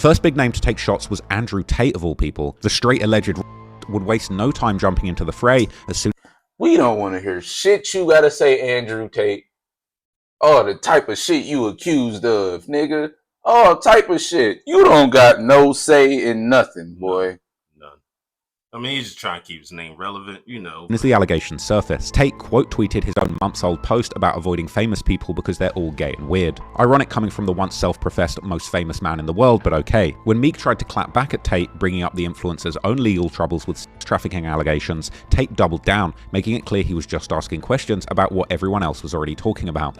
first big name to take shots was Andrew Tate of all people. The straight alleged would waste no time jumping into the fray as soon. We don't want to hear shit you gotta say, Andrew Tate. Oh, the type of shit you accused of, nigga. All type of shit. You don't got no say in nothing, boy. None. I mean, he's just trying to keep his name relevant, you know. As the allegations surfaced, Tate quote tweeted his own months-old post about avoiding famous people because they're all gay and weird. Ironic coming from the once self-professed most famous man in the world, but okay. When Meek tried to clap back at Tate, bringing up the influencer's own legal troubles with sex trafficking allegations, Tate doubled down, making it clear he was just asking questions about what everyone else was already talking about.